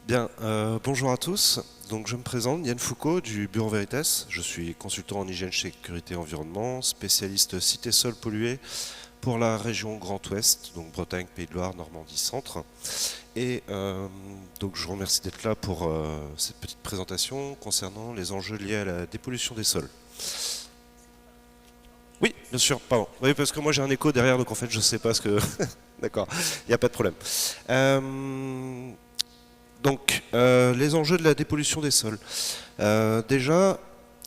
Bien, bonjour à tous. Donc je me présente, Yann Foucault du Bureau Veritas. Je suis consultant en hygiène, sécurité, environnement, spécialiste cité sol pollué pour la région Grand Ouest, donc Bretagne, Pays de Loire, Normandie, Centre. Et donc je vous remercie d'être là pour cette petite présentation concernant les enjeux liés à la dépollution des sols. Oui, bien sûr, pardon. Oui, parce que moi j'ai un écho derrière, donc en fait je ne sais pas ce que... D'accord, il n'y a pas de problème. Les enjeux de la dépollution des sols. Déjà,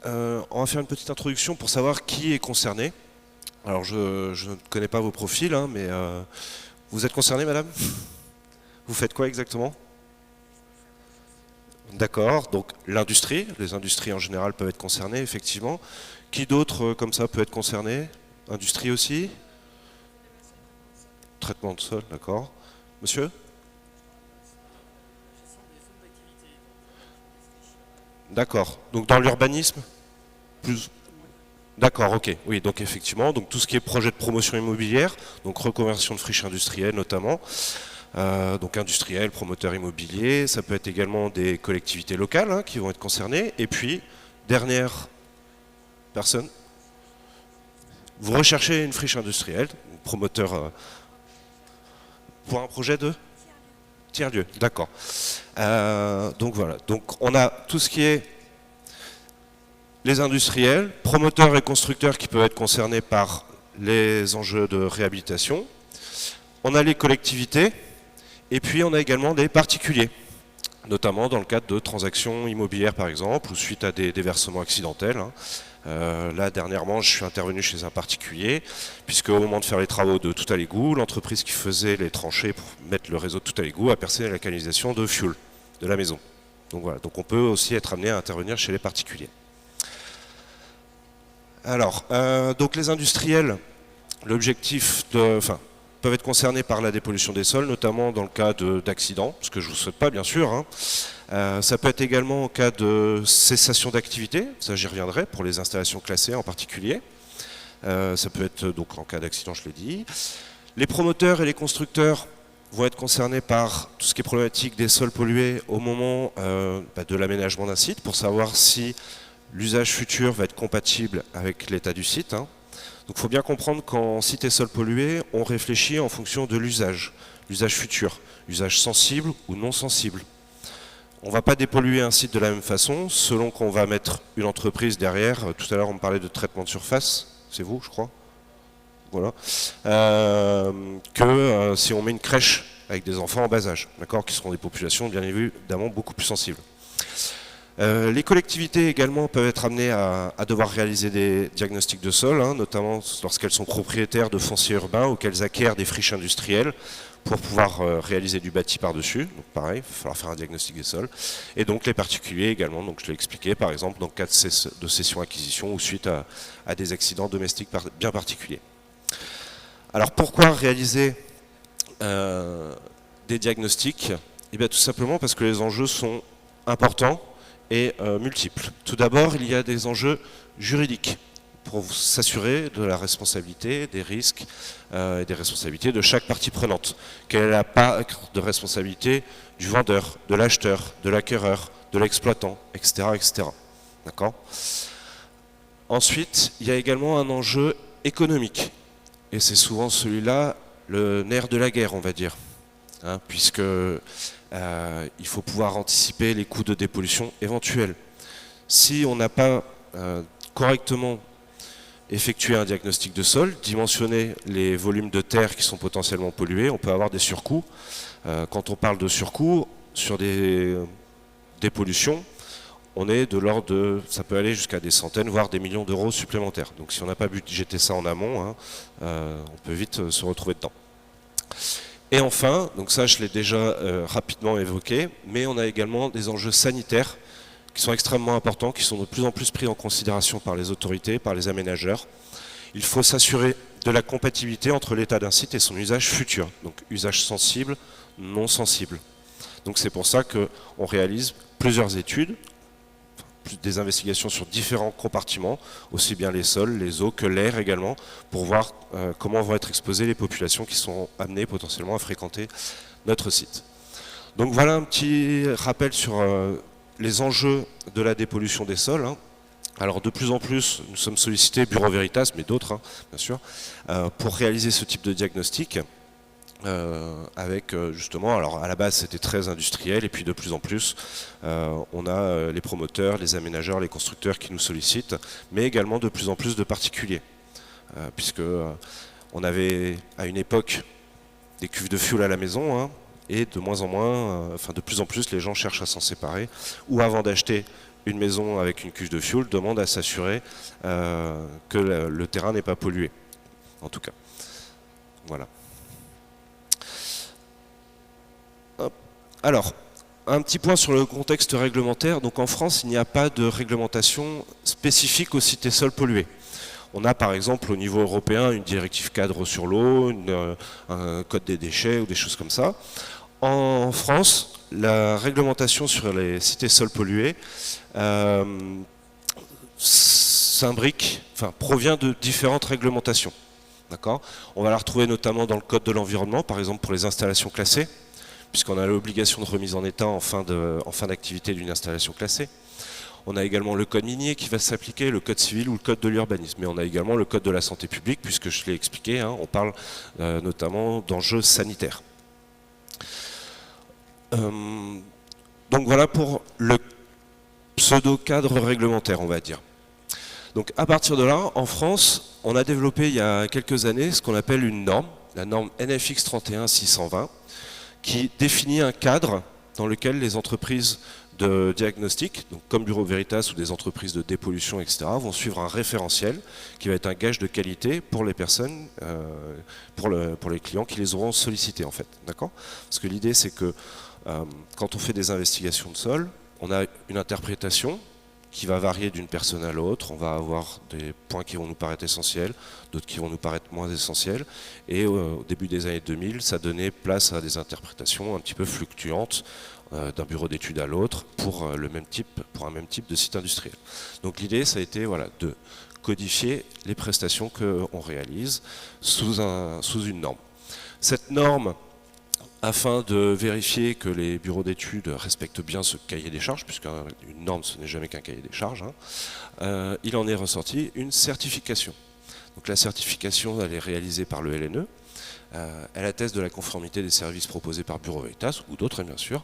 on va faire une petite introduction pour savoir qui est concerné. Alors, je ne connais pas vos profils, hein, mais vous êtes concerné, madame? Vous faites quoi exactement? D'accord, donc l'industrie, les industries en général peuvent être concernées, effectivement. Qui d'autre, comme ça, peut être concerné? Industrie aussi? Traitement de sol, d'accord. Monsieur? D'accord, donc dans l'urbanisme? Plus, d'accord, ok. Oui, donc effectivement, donc tout ce qui est projet de promotion immobilière, donc reconversion de friches industrielles notamment, donc industriels, promoteurs immobiliers, ça peut être également des collectivités locales hein, qui vont être concernées. Et puis, dernière personne, vous recherchez une friche industrielle, promoteur pour un projet de tiers-lieu, d'accord. Donc voilà, donc on a tout ce qui est les industriels, promoteurs et constructeurs qui peuvent être concernés par les enjeux de réhabilitation. On a les collectivités et puis on a également des particuliers, notamment dans le cadre de transactions immobilières par exemple ou suite à des déversements accidentels. Là dernièrement je suis intervenu chez un particulier puisque au moment de faire les travaux de tout à l'égout, l'entreprise qui faisait les tranchées pour mettre le réseau de tout à l'égout a percé la canalisation de fuel de la maison. Donc voilà, donc on peut aussi être amené à intervenir chez les particuliers. Alors, donc les industriels, l'objectif peuvent être concernés par la dépollution des sols, notamment dans le cas d'accidents, ce que je ne vous souhaite pas bien sûr. Hein. Ça peut être également en cas de cessation d'activité, ça j'y reviendrai, pour les installations classées en particulier. Ça peut être donc en cas d'accident, je l'ai dit. Les promoteurs et les constructeurs vont être concernés par tout ce qui est problématique des sols pollués au moment de l'aménagement d'un site, pour savoir si l'usage futur va être compatible avec l'état du site. Hein. Donc il faut bien comprendre qu'en site et sol pollué, on réfléchit en fonction de l'usage futur, usage sensible ou non sensible. On ne va pas dépolluer un site de la même façon, selon qu'on va mettre une entreprise derrière. Tout à l'heure on me parlait de traitement de surface, c'est vous je crois, voilà. Si on met une crèche avec des enfants en bas âge, d'accord, qui seront des populations bien évidemment beaucoup plus sensibles. Les collectivités également peuvent être amenées à devoir réaliser des diagnostics de sol, hein, notamment lorsqu'elles sont propriétaires de fonciers urbains ou qu'elles acquièrent des friches industrielles pour pouvoir réaliser du bâti par-dessus. Donc pareil, il va falloir faire un diagnostic des sols. Et donc les particuliers également, donc je l'ai expliqué, par exemple dans le cas de cession-acquisition ou suite à des accidents domestiques bien particuliers. Alors pourquoi réaliser des diagnostics? Eh bien tout simplement parce que les enjeux sont importants et multiples. Tout d'abord, il y a des enjeux juridiques pour s'assurer de la responsabilité, des risques et des responsabilités de chaque partie prenante. Quelle est la part de responsabilité du vendeur, de l'acheteur, de l'acquéreur, de l'exploitant, etc. etc. D'accord ? Ensuite, il y a également un enjeu économique. Et c'est souvent celui-là, le nerf de la guerre, on va dire. Hein, puisque il faut pouvoir anticiper les coûts de dépollution éventuels. Si on n'a pas correctement effectué un diagnostic de sol, dimensionner les volumes de terre qui sont potentiellement pollués, on peut avoir des surcoûts. Quand on parle de surcoûts sur des dépollutions, on est de l'ordre de, ça peut aller jusqu'à des centaines, voire des millions d'euros supplémentaires. Donc si on n'a pas budgété ça en amont, hein, on peut vite se retrouver dedans. Et enfin, donc ça je l'ai déjà rapidement évoqué, mais on a également des enjeux sanitaires qui sont extrêmement importants, qui sont de plus en plus pris en considération par les autorités, par les aménageurs. Il faut s'assurer de la compatibilité entre l'état d'un site et son usage futur, donc usage sensible, non sensible. Donc c'est pour ça qu'on réalise plusieurs études, des investigations sur différents compartiments, aussi bien les sols, les eaux que l'air également, pour voir comment vont être exposées les populations qui sont amenées potentiellement à fréquenter notre site. Donc voilà un petit rappel sur les enjeux de la dépollution des sols. Alors de plus en plus, nous sommes sollicités, Bureau Veritas, mais d'autres bien sûr, pour réaliser ce type de diagnostic. Avec justement, alors à la base c'était très industriel et puis de plus en plus on a les promoteurs, les aménageurs, les constructeurs qui nous sollicitent, mais également de plus en plus de particuliers, puisque on avait à une époque des cuves de fioul à la maison, et de moins en moins, enfin de plus en plus les gens cherchent à s'en séparer, ou avant d'acheter une maison avec une cuve de fioul, demandent à s'assurer que le terrain n'est pas pollué, en tout cas. Voilà. Alors, un petit point sur le contexte réglementaire. Donc en France, il n'y a pas de réglementation spécifique aux sites et sols pollués. On a par exemple au niveau européen une directive cadre sur l'eau, un code des déchets ou des choses comme ça. En France, la réglementation sur les sites et sols pollués provient de différentes réglementations. On va la retrouver notamment dans le code de l'environnement, par exemple pour les installations classées, puisqu'on a l'obligation de remise en état en fin d'activité d'une installation classée. On a également le code minier qui va s'appliquer, le code civil ou le code de l'urbanisme. Mais on a également le code de la santé publique, puisque je l'ai expliqué, on parle notamment d'enjeux sanitaires. Donc voilà pour le pseudo-cadre réglementaire, on va dire. Donc à partir de là, en France, on a développé il y a quelques années ce qu'on appelle une norme, la norme NFX 31620, qui définit un cadre dans lequel les entreprises de diagnostic, donc comme Bureau Veritas ou des entreprises de dépollution, etc., vont suivre un référentiel qui va être un gage de qualité pour les personnes, pour les clients qui les auront sollicités en fait. D'accord ? Parce que l'idée c'est que quand on fait des investigations de sol, on a une interprétation qui va varier d'une personne à l'autre. On va avoir des points qui vont nous paraître essentiels, d'autres qui vont nous paraître moins essentiels. Et au début des années 2000, ça donnait place à des interprétations un petit peu fluctuantes d'un bureau d'études à l'autre pour un même type de site industriel. Donc l'idée, ça a été de codifier les prestations qu'on réalise sous une norme. Cette norme, afin de vérifier que les bureaux d'études respectent bien ce cahier des charges, puisqu'une norme ce n'est jamais qu'un cahier des charges, il en est ressorti une certification. Donc la certification, elle est réalisée par le LNE, elle atteste de la conformité des services proposés par Bureau Veritas, ou d'autres bien sûr,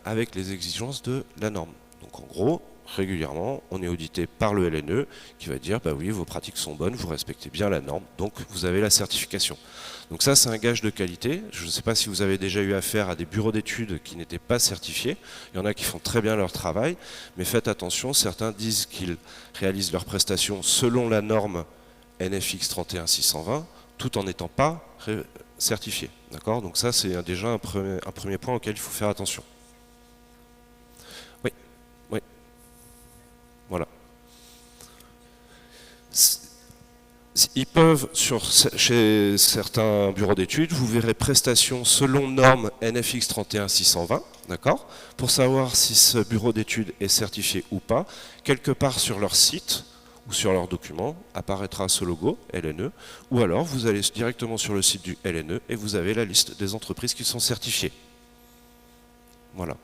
avec les exigences de la norme. Donc en gros, régulièrement, on est audité par le LNE qui va dire, bah oui, vos pratiques sont bonnes, vous respectez bien la norme, donc vous avez la certification. Donc ça, c'est un gage de qualité. Je ne sais pas si vous avez déjà eu affaire à des bureaux d'études qui n'étaient pas certifiés. Il y en a qui font très bien leur travail, mais faites attention, certains disent qu'ils réalisent leurs prestations selon la norme NFX 31620, tout en n'étant pas certifiés. D'accord ? Donc ça, c'est déjà un premier point auquel il faut faire attention. Oui, oui. Voilà. Ils peuvent, chez certains bureaux d'études, vous verrez prestations selon norme NFX 31620, d'accord ? Pour savoir si ce bureau d'études est certifié ou pas, quelque part sur leur site ou sur leur document apparaîtra ce logo LNE, ou alors vous allez directement sur le site du LNE et vous avez la liste des entreprises qui sont certifiées. Voilà.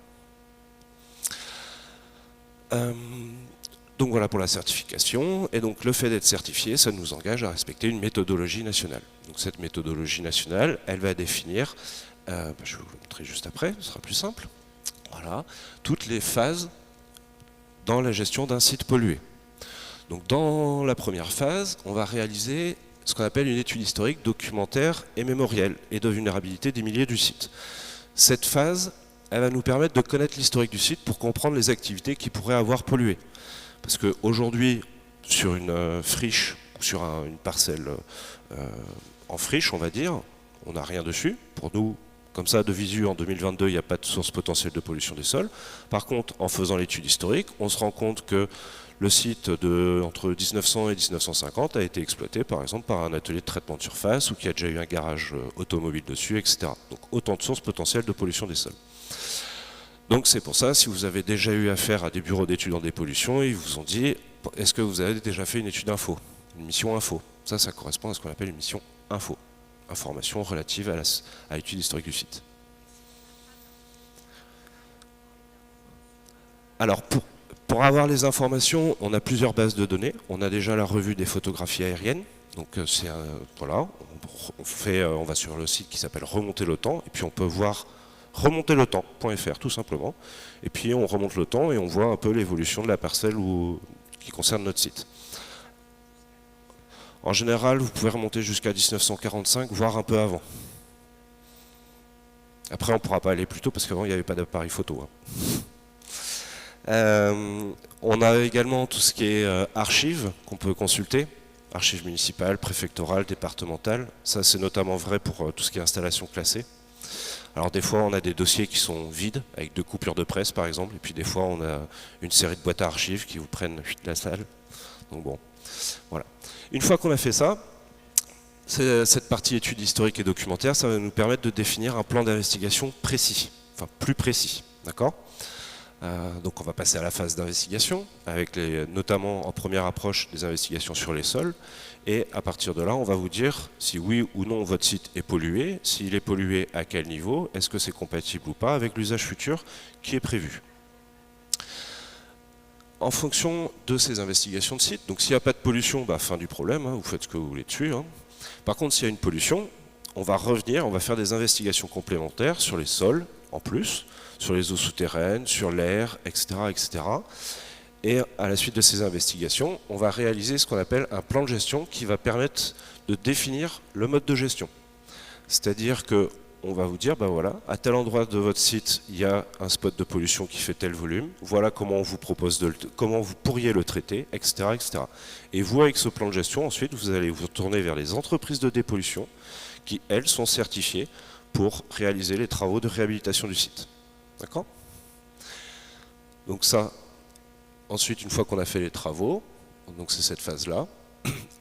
Donc voilà pour la certification, et donc le fait d'être certifié, ça nous engage à respecter une méthodologie nationale. Donc cette méthodologie nationale, elle va définir, je vais vous le montrer juste après, ce sera plus simple, voilà, toutes les phases dans la gestion d'un site pollué. Donc dans la première phase, on va réaliser ce qu'on appelle une étude historique, documentaire et mémorielle, et de vulnérabilité des milieux du site. Cette phase, elle va nous permettre de connaître l'historique du site pour comprendre les activités qui pourraient avoir pollué. Parce qu'aujourd'hui, sur une friche, ou sur une parcelle en friche, on va dire, on n'a rien dessus. Pour nous, comme ça, de visu, en 2022, il n'y a pas de source potentielle de pollution des sols. Par contre, en faisant l'étude historique, on se rend compte que le site entre 1900 et 1950 a été exploité, par exemple, par un atelier de traitement de surface ou qui a déjà eu un garage automobile dessus, etc. Donc autant de sources potentielles de pollution des sols. Donc c'est pour ça, si vous avez déjà eu affaire à des bureaux d'études en dépollution, ils vous ont dit, est-ce que vous avez déjà fait une étude info, une mission info? Ça correspond à ce qu'on appelle une mission info, information relative à l'étude historique du site. Alors, pour avoir les informations, on a plusieurs bases de données. On a déjà la revue des photographies aériennes. Donc, voilà, on va sur le site qui s'appelle Remonter le temps, et puis on peut voir remonterletemps.fr tout simplement. Et puis on remonte le temps et on voit un peu l'évolution de la parcelle qui concerne notre site. En général, vous pouvez remonter jusqu'à 1945, voire un peu avant. Après, on ne pourra pas aller plus tôt parce qu'avant, il n'y avait pas d'appareil photo. On a également tout ce qui est archives qu'on peut consulter. Archives municipales, préfectorales, départementales. Ça, c'est notamment vrai pour tout ce qui est installation classée. Alors des fois, on a des dossiers qui sont vides, avec 2 coupures de presse par exemple. Et puis des fois, on a une série de boîtes à archives qui vous prennent la salle. Donc bon, voilà. Une fois qu'on a fait ça, cette partie étude historique et documentaire, ça va nous permettre de définir un plan d'investigation précis, enfin plus précis, d'accord ? Donc on va passer à la phase d'investigation, avec notamment en première approche des investigations sur les sols, et à partir de là, on va vous dire si oui ou non votre site est pollué, s'il est pollué à quel niveau, est-ce que c'est compatible ou pas avec l'usage futur qui est prévu. En fonction de ces investigations de site, donc s'il n'y a pas de pollution, bah, fin du problème, hein, vous faites ce que vous voulez dessus. Hein. Par contre, s'il y a une pollution, on va revenir, on va faire des investigations complémentaires sur les sols, en plus, sur les eaux souterraines, sur l'air, etc., etc. Et à la suite de ces investigations, on va réaliser ce qu'on appelle un plan de gestion qui va permettre de définir le mode de gestion. C'est-à-dire que on va vous dire, ben voilà, à tel endroit de votre site, il y a un spot de pollution qui fait tel volume, voilà comment on vous propose comment vous pourriez le traiter, etc., etc. Et vous, avec ce plan de gestion, ensuite, vous allez vous tourner vers les entreprises de dépollution qui, elles, sont certifiées pour réaliser les travaux de réhabilitation du site. D'accord ? Donc ça, ensuite, une fois qu'on a fait les travaux, donc c'est cette phase-là,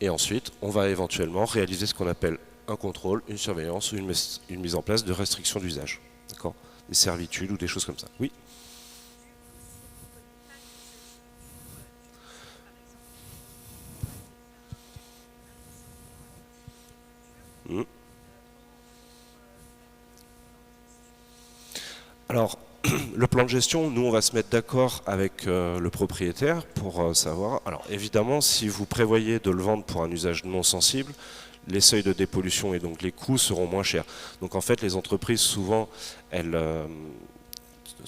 et ensuite, on va éventuellement réaliser ce qu'on appelle un contrôle, une surveillance ou une mise en place de restrictions d'usage. D'accord ? Des servitudes ou des choses comme ça. Oui ? Alors, le plan de gestion, nous, on va se mettre d'accord avec le propriétaire pour savoir. Alors, évidemment, si vous prévoyez de le vendre pour un usage non sensible, les seuils de dépollution et donc les coûts seront moins chers. Donc, en fait, les entreprises, souvent, elles,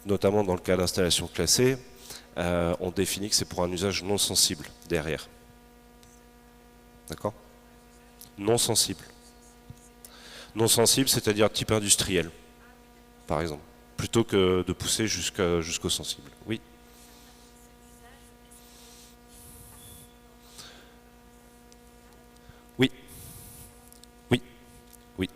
notamment dans le cas d'installation classée, on définit que c'est pour un usage non sensible derrière. D'accord ? Non sensible. Non sensible, c'est-à-dire type industriel, par exemple, plutôt que de pousser jusqu'au sensible. Oui. Oui. Oui. Oui.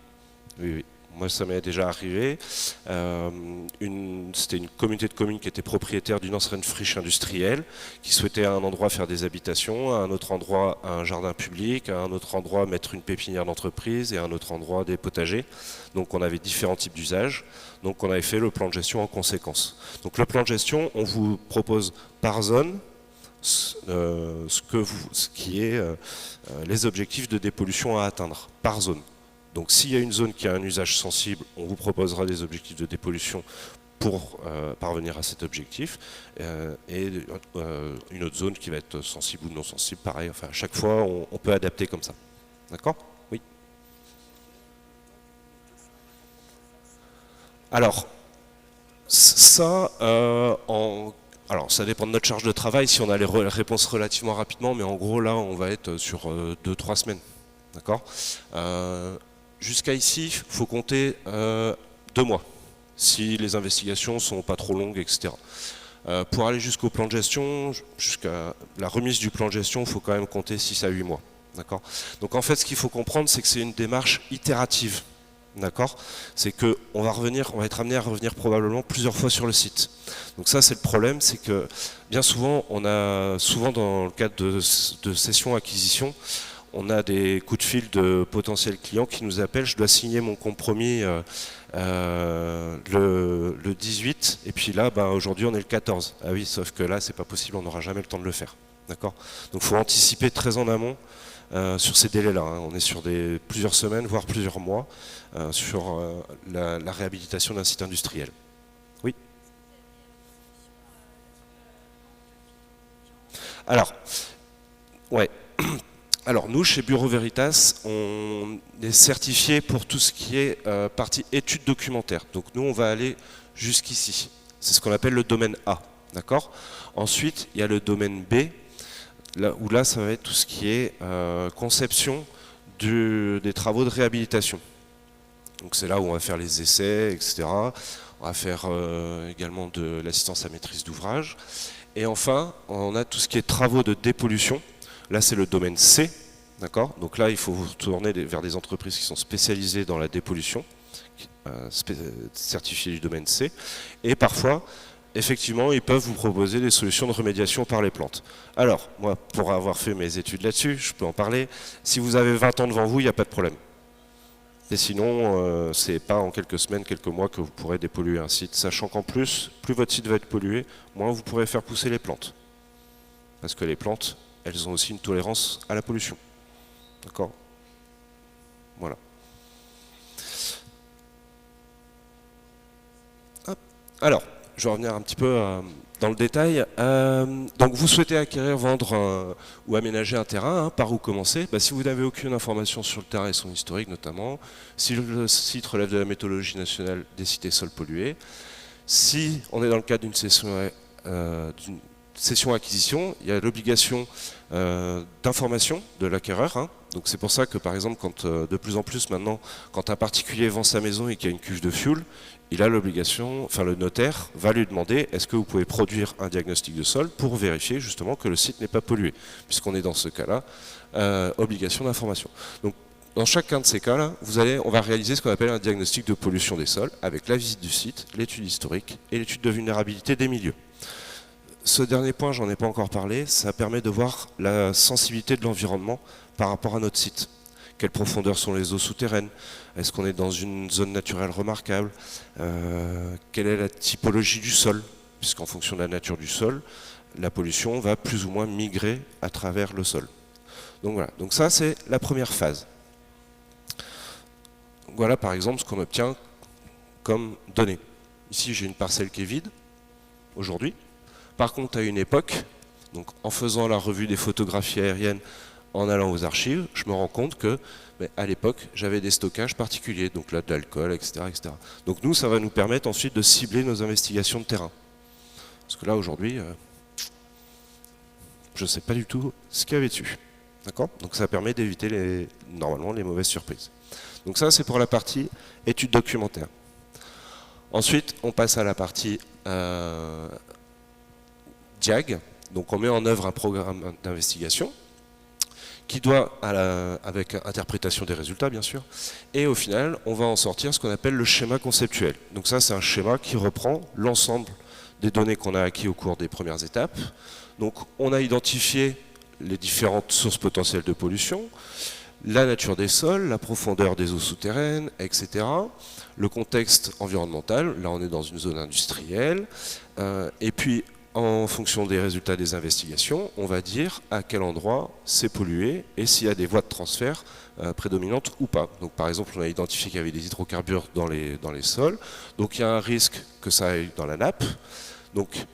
Oui, oui. Moi, ça m'est déjà arrivé. C'était une communauté de communes qui était propriétaire d'une ancienne friche industrielle, qui souhaitait à un endroit faire des habitations, à un autre endroit un jardin public, à un autre endroit mettre une pépinière d'entreprise et à un autre endroit des potagers. Donc on avait différents types d'usages. Donc on avait fait le plan de gestion en conséquence. Donc le plan de gestion, on vous propose par zone ce qui est les objectifs de dépollution à atteindre par zone. Donc s'il y a une zone qui a un usage sensible, on vous proposera des objectifs de dépollution pour parvenir à cet objectif, et une autre zone qui va être sensible ou non sensible, pareil, enfin à chaque fois on peut adapter comme ça. D'accord ? Oui. Alors, ça, alors ça dépend de notre charge de travail, si on a les réponses relativement rapidement, mais en gros là on va être sur 2-3 semaines. D'accord ? Jusqu'à ici, il faut compter 2 mois, si les investigations ne sont pas trop longues, etc. Pour aller jusqu'au plan de gestion, jusqu'à la remise du plan de gestion, il faut quand même compter 6 à 8 mois. D'accord ? Donc en fait, ce qu'il faut comprendre, c'est que c'est une démarche itérative. D'accord ? C'est qu'on va être amené à revenir probablement plusieurs fois sur le site. Donc ça, c'est le problème, c'est que bien souvent, souvent dans le cadre de sessions-acquisitions, on a des coups de fil de potentiels clients qui nous appellent, je dois signer mon compromis le 18, et puis là, aujourd'hui on est le 14. Ah oui, sauf que là, c'est pas possible, on n'aura jamais le temps de le faire. D'accord ? Donc il faut anticiper très en amont sur ces délais-là. Hein. On est sur plusieurs semaines, voire plusieurs mois, sur la réhabilitation d'un site industriel. Oui ? Alors, ouais. Alors nous, chez Bureau Veritas, on est certifié pour tout ce qui est partie études documentaires. Donc nous, on va aller jusqu'ici. C'est ce qu'on appelle le domaine A, d'accord? Ensuite, il y a le domaine B, où là, ça va être tout ce qui est conception des travaux de réhabilitation. Donc c'est là où on va faire les essais, etc. On va faire également de l'assistance à maîtrise d'ouvrage. Et enfin, on a tout ce qui est travaux de dépollution. Là, c'est le domaine C, d'accord? Donc là, il faut vous tourner vers des entreprises qui sont spécialisées dans la dépollution, certifiées du domaine C. Et parfois, effectivement, ils peuvent vous proposer des solutions de remédiation par les plantes. Alors, moi, pour avoir fait mes études là-dessus, je peux en parler. Si vous avez 20 ans devant vous, il n'y a pas de problème. Et sinon, c'est pas en quelques semaines, quelques mois que vous pourrez dépolluer un site, sachant qu'en plus votre site va être pollué, moins vous pourrez faire pousser les plantes. Parce que les plantes, elles ont aussi une tolérance à la pollution. D'accord? Voilà. Hop. Alors, je vais revenir un petit peu dans le détail. Donc vous souhaitez acquérir, vendre ou aménager un terrain, hein, par où commencer? Si vous n'avez aucune information sur le terrain et son historique notamment, si le site relève de la méthodologie nationale des sites et sols pollués, si on est dans le cadre d'une session acquisition, il y a l'obligation d'information de l'acquéreur. Hein. Donc c'est pour ça que par exemple, quand de plus en plus maintenant, quand un particulier vend sa maison et qu'il y a une cuve de fioul, il a l'obligation, enfin le notaire va lui demander est-ce que vous pouvez produire un diagnostic de sol pour vérifier justement que le site n'est pas pollué, puisqu'on est dans ce cas-là, obligation d'information. Donc dans chacun de ces cas-là, on va réaliser ce qu'on appelle un diagnostic de pollution des sols avec la visite du site, l'étude historique et l'étude de vulnérabilité des milieux. Ce dernier point, j'en ai pas encore parlé, ça permet de voir la sensibilité de l'environnement par rapport à notre site. Quelle profondeur sont les eaux souterraines? Est-ce qu'on est dans une zone naturelle remarquable? Quelle est la typologie du sol? Puisqu'en fonction de la nature du sol, la pollution va plus ou moins migrer à travers le sol. Donc voilà, donc ça c'est la première phase. Voilà par exemple ce qu'on obtient comme données. Ici j'ai une parcelle qui est vide, aujourd'hui. Par contre à une époque, donc en faisant la revue des photographies aériennes, en allant aux archives, je me rends compte que à l'époque, j'avais des stockages particuliers, donc là de l'alcool, etc., etc. Donc nous, ça va nous permettre ensuite de cibler nos investigations de terrain. Parce que là, aujourd'hui, je ne sais pas du tout ce qu'il y avait dessus. D'accord? Donc ça permet d'éviter normalement les mauvaises surprises. Donc ça, c'est pour la partie étude documentaire. Ensuite, on passe à la partie DIAG. Donc on met en œuvre un programme d'investigation qui doit, avec interprétation des résultats bien sûr, et au final on va en sortir ce qu'on appelle le schéma conceptuel. Donc ça c'est un schéma qui reprend l'ensemble des données qu'on a acquis au cours des premières étapes. Donc on a identifié les différentes sources potentielles de pollution, la nature des sols, la profondeur des eaux souterraines, etc. Le contexte environnemental, là on est dans une zone industrielle, et puis en fonction des résultats des investigations, on va dire à quel endroit c'est pollué et s'il y a des voies de transfert prédominantes ou pas. Donc par exemple, on a identifié qu'il y avait des hydrocarbures dans les sols, donc il y a un risque que ça aille dans la nappe. Donc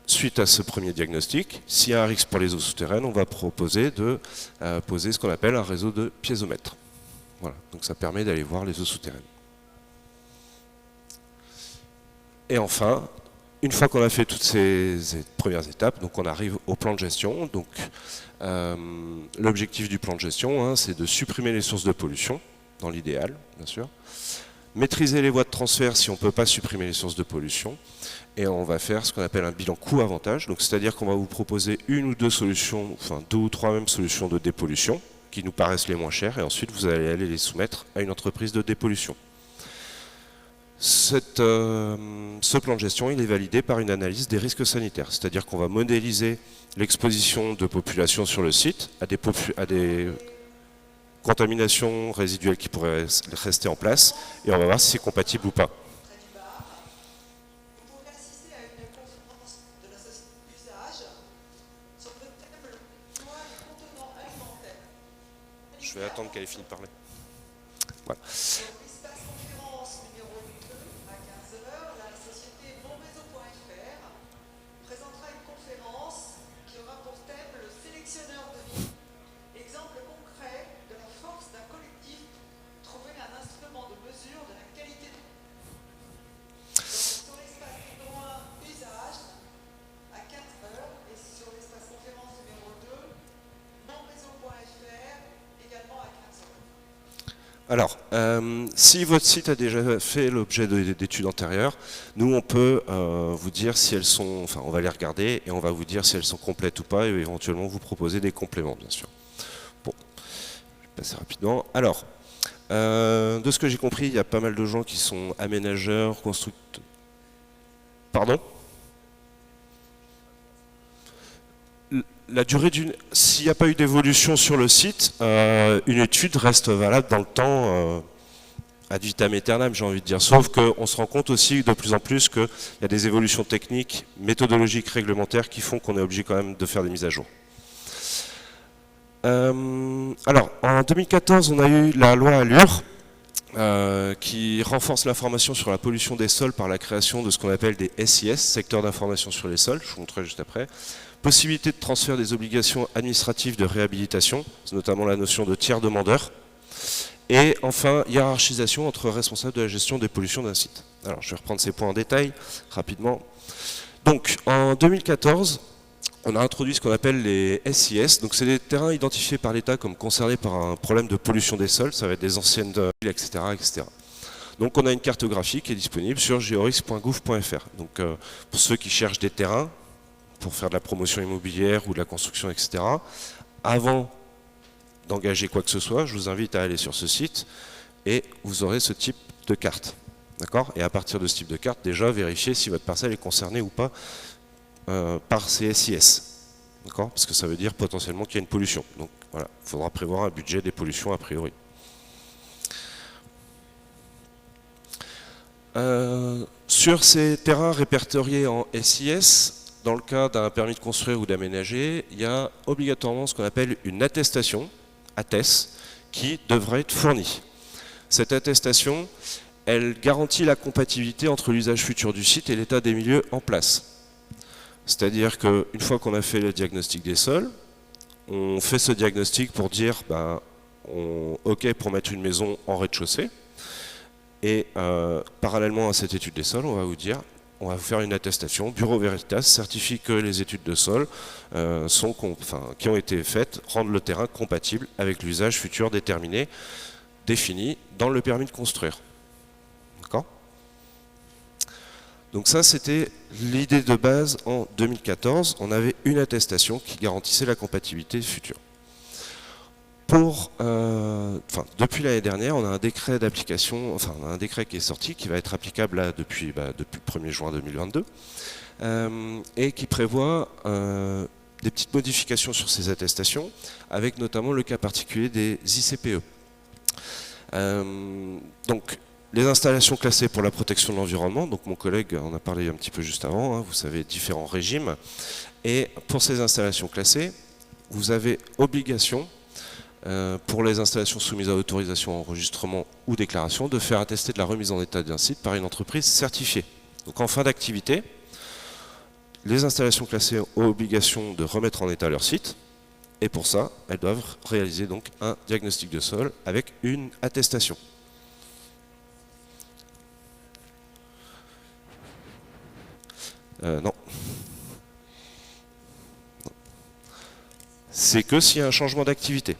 suite à ce premier diagnostic, s'il y a un risque pour les eaux souterraines, on va proposer de poser ce qu'on appelle un réseau de piézomètres. Voilà, donc ça permet d'aller voir les eaux souterraines. Et enfin, une fois qu'on a fait toutes ces premières étapes, donc on arrive au plan de gestion. Donc l'objectif du plan de gestion, hein, c'est de supprimer les sources de pollution, dans l'idéal, bien sûr. Maîtriser les voies de transfert si on ne peut pas supprimer les sources de pollution. Et on va faire ce qu'on appelle un bilan coût-avantage. Donc c'est-à-dire qu'on va vous proposer une ou deux solutions, enfin 2 ou 3 mêmes solutions de dépollution, qui nous paraissent les moins chères, et ensuite vous allez aller les soumettre à une entreprise de dépollution. Ce plan de gestion, il est validé par une analyse des risques sanitaires, c'est-à-dire qu'on va modéliser l'exposition de populations sur le site à des contaminations résiduelles qui pourraient rester en place, et on va voir si c'est compatible ou pas. Je vais attendre qu'elle ait fini de parler. Voilà. Alors, si votre site a déjà fait l'objet d'études antérieures, nous on peut vous dire si elles sont, enfin on va les regarder et on va vous dire si elles sont complètes ou pas et éventuellement vous proposer des compléments bien sûr. Bon, je vais passer rapidement. Alors, de ce que j'ai compris, il y a pas mal de gens qui sont aménageurs, constructeurs. Pardon ? La durée d'une, s'il n'y a pas eu d'évolution sur le site, une étude reste valable dans le temps ad vitam aeternam, j'ai envie de dire. Sauf qu'on se rend compte aussi de plus en plus qu'il y a des évolutions techniques, méthodologiques, réglementaires qui font qu'on est obligé quand même de faire des mises à jour. Alors, en 2014, on a eu la loi Allure qui renforce l'information sur la pollution des sols par la création de ce qu'on appelle des SIS, secteurs d'information sur les sols, je vous montrerai juste après. Possibilité de transfert des obligations administratives de réhabilitation, c'est notamment la notion de tiers demandeur. Et enfin, hiérarchisation entre responsables de la gestion des pollutions d'un site. Alors, je vais reprendre ces points en détail, rapidement. Donc, en 2014, on a introduit ce qu'on appelle les SIS. Donc, c'est des terrains identifiés par l'État comme concernés par un problème de pollution des sols. Ça va être des anciennes villes, etc., etc. Donc, on a une cartographie qui est disponible sur georisque.gouv.fr. Donc, pour ceux qui cherchent des terrains, pour faire de la promotion immobilière ou de la construction, etc. Avant d'engager quoi que ce soit, je vous invite à aller sur ce site et vous aurez ce type de carte. D'accord ? Et à partir de ce type de carte, déjà, vérifiez si votre parcelle est concernée ou pas par ces SIS. D'accord ? Parce que ça veut dire potentiellement qu'il y a une pollution. Donc voilà, il faudra prévoir un budget des pollutions a priori. Sur ces terrains répertoriés en SIS, dans le cas d'un permis de construire ou d'aménager, il y a obligatoirement ce qu'on appelle une attestation, ATES, qui devrait être fournie. Cette attestation, elle garantit la compatibilité entre l'usage futur du site et l'état des milieux en place. C'est-à-dire qu'une fois qu'on a fait le diagnostic des sols, on fait ce diagnostic pour dire OK pour mettre une maison en rez-de-chaussée. Et parallèlement à cette étude des sols, on va vous dire, on va vous faire une attestation. Bureau Veritas certifie que les études de sol qui ont été faites rendent le terrain compatible avec l'usage futur déterminé, défini dans le permis de construire. D'accord ? Donc ça, c'était l'idée de base en 2014. On avait une attestation qui garantissait la compatibilité future. Depuis l'année dernière, on a un décret d'application, on a un décret qui est sorti, qui va être applicable là, depuis le 1er juin 2022, et qui prévoit des petites modifications sur ces attestations, avec notamment le cas particulier des ICPE. Donc, les installations classées pour la protection de l'environnement, donc mon collègue en a parlé un petit peu juste avant, vous savez, différents régimes, et pour ces installations classées, vous avez obligation pour les installations soumises à autorisation, enregistrement ou déclaration, de faire attester de la remise en état d'un site par une entreprise certifiée. Donc en fin d'activité, les installations classées ont obligation de remettre en état leur site, et pour ça, elles doivent réaliser donc un diagnostic de sol avec une attestation. Non. C'est que s'il y a un changement d'activité.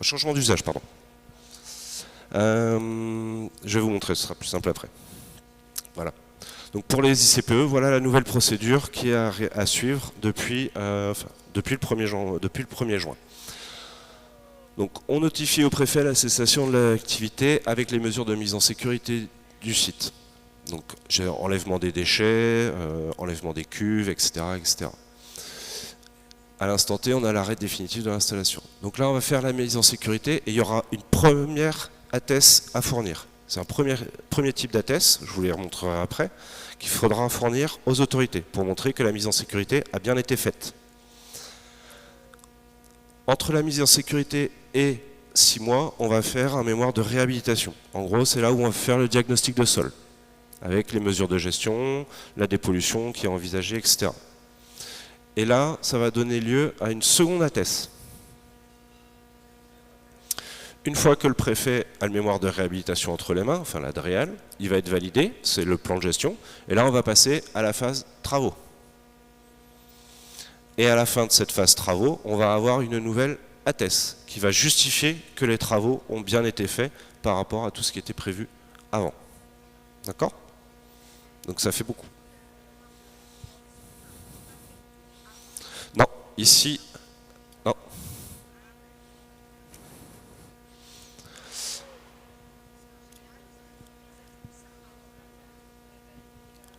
Changement d'usage, pardon. Je vais vous montrer, ce sera plus simple après. Voilà. Donc pour les ICPE, voilà la nouvelle procédure qui est à suivre depuis le 1er juin. Donc on notifie au préfet la cessation de l'activité avec les mesures de mise en sécurité du site. Donc j'ai enlèvement des déchets, enlèvement des cuves, etc., etc. À l'instant T, on a l'arrêt définitif de l'installation. Donc là, on va faire la mise en sécurité et il y aura une première ATES à fournir. C'est un premier type d'ATES, je vous les remontrerai après, qu'il faudra fournir aux autorités pour montrer que la mise en sécurité a bien été faite. Entre la mise en sécurité et 6 mois, on va faire un mémoire de réhabilitation. En gros, c'est là où on va faire le diagnostic de sol, avec les mesures de gestion, la dépollution qui est envisagée, etc. Et là, ça va donner lieu à une seconde ATES. Une fois que le préfet a le mémoire de réhabilitation entre les mains, enfin la DREAL, il va être validé, c'est le plan de gestion, et là on va passer à la phase travaux. Et à la fin de cette phase travaux, on va avoir une nouvelle ATES qui va justifier que les travaux ont bien été faits par rapport à tout ce qui était prévu avant. D'accord? Donc ça fait beaucoup. Non, ici, non.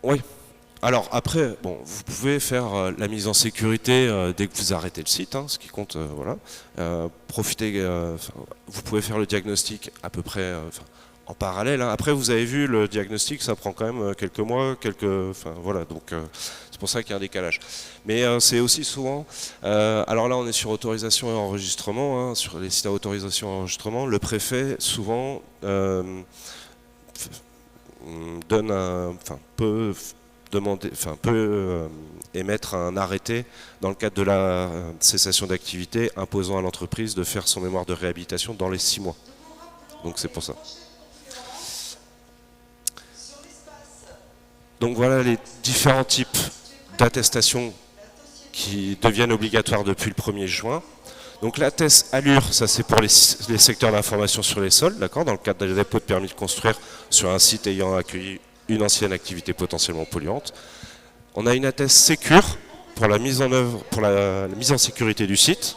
Oui. Alors après, bon, vous pouvez faire la mise en sécurité dès que vous arrêtez le site, hein, ce qui compte, voilà. Profitez, vous pouvez faire le diagnostic à peu près en parallèle. Hein. Après, vous avez vu, le diagnostic, ça prend quand même quelques mois, voilà, donc c'est pour ça qu'il y a un décalage. Mais c'est aussi souvent, alors là, on est sur autorisation et enregistrement, hein, sur les sites à autorisation et enregistrement, le préfet souvent peut demander, peut émettre un arrêté dans le cadre de la cessation d'activité imposant à l'entreprise de faire son mémoire de réhabilitation dans les 6 mois. Donc c'est pour ça. Donc voilà les différents types d'attestations qui deviennent obligatoires depuis le 1er juin. Donc l'attest Allure, ça c'est pour les secteurs d'information sur les sols, d'accord, dans le cadre des dépôts de permis de construire sur un site ayant accueilli une ancienne activité potentiellement polluante. On a une attest Sécure pour la mise en œuvre, pour la mise en sécurité du site.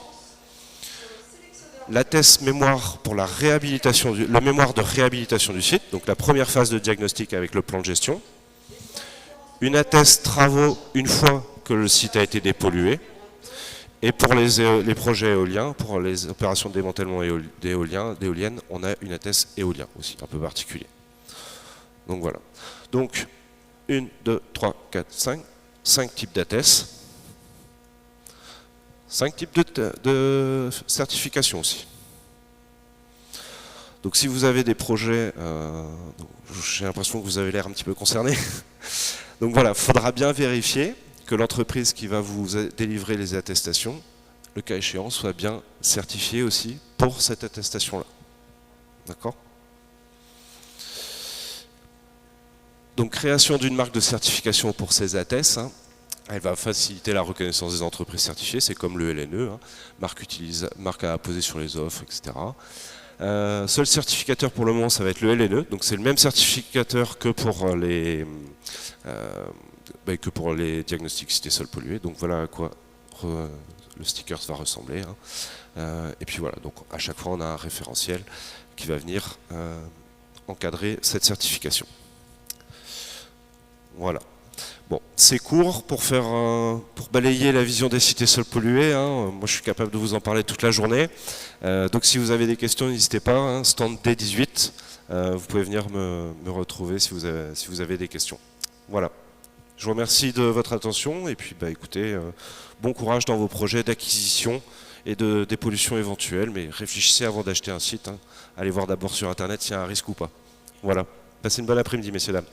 L'attest Mémoire pour la réhabilitation, le mémoire de réhabilitation du site, donc la première phase de diagnostic avec le plan de gestion. Une attest Travaux une fois que le site a été dépollué. Et pour les projets éoliens, pour les opérations de démantèlement d'éoliennes, on a une attest éolien aussi, un peu particulier. Donc voilà. Donc, 1, 2, 3, 4, 5. 5 types d'attest. 5 types de certification aussi. Donc si vous avez des projets, j'ai l'impression que vous avez l'air un petit peu concerné. Donc voilà, il faudra bien vérifier que l'entreprise qui va vous délivrer les attestations, le cas échéant, soit bien certifiée aussi pour cette attestation-là. D'accord ? Donc création d'une marque de certification pour ces attestes, hein. Elle va faciliter la reconnaissance des entreprises certifiées, c'est comme le LNE, hein, marque à apposer sur les offres, etc. Seul certificateur pour le moment, ça va être le LNE, donc c'est le même certificateur que pour les diagnostics cités sols pollués, donc voilà à quoi le sticker va ressembler. Hein. Et puis voilà, donc à chaque fois on a un référentiel qui va venir encadrer cette certification. Voilà. Bon, c'est court pour balayer la vision des cités sols pollués. Hein. Moi, je suis capable de vous en parler toute la journée. Donc, si vous avez des questions, n'hésitez pas. Hein. Stand D18. Vous pouvez venir me retrouver si vous avez des questions. Voilà. Je vous remercie de votre attention. Et puis, écoutez, bon courage dans vos projets d'acquisition et de dépollution éventuelle. Mais réfléchissez avant d'acheter un site. Hein. Allez voir d'abord sur Internet s'il y a un risque ou pas. Voilà. Passez une bonne après-midi, messieurs, dames.